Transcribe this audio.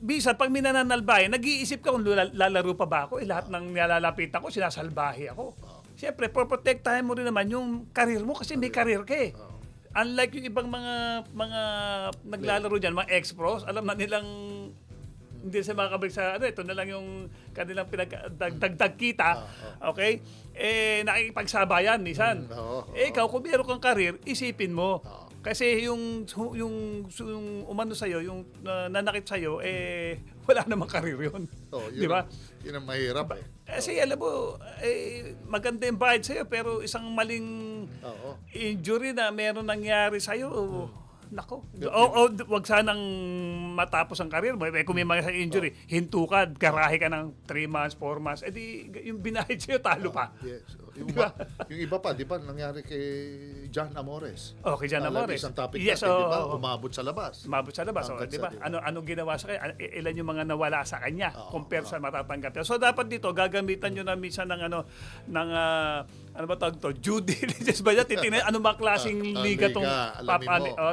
Bisa pag minananalbayan, nag-iisip ka kung lalaro pa ba ako. Lahat ng nilalapitan ko, sinasalbahe ako. Siyempre, poprotektahan mo rin naman yung karir mo kasi may karir ka eh. Unlike yung ibang mga naglalaro dyan, mga ex-pros, alam na nilang hindi sa makakabalik sa ito na lang yung kanilang pinagdagdag kita, okay? Nakikipagsabayan minsan. Ikaw, kung meron kang karir, isipin mo. Kasi yung umano sa'yo, yung nanakit sa'yo, wala namang karir yun. Di ba? Yun ang mahirap eh. Kasi alam mo, maganda yung bayad sa'yo, pero isang maling injury na meron nangyari sa'yo, nako. Wag sanang matapos ang karir mo. Kung may mga injury, hintukad, karahe ka ng 3 months, 4 months, edi yung binayad sa'yo, talo pa. Yes. Yung iba pa, di ba, nangyari kay John Amores. Kay John Amores. Isang topic Yes, natin, di ba? Umabot sa labas. Umabot sa labas. Di ba? Anong ginawa sa kanya? Ilan yung mga nawala sa kanya compare sa matatanggap niya. So dapat dito, gagamitan nyo na minsan ng ano ba tawag to? Due diligence ba yan? Titingnan ano ba klaseng liga tong alamin mo.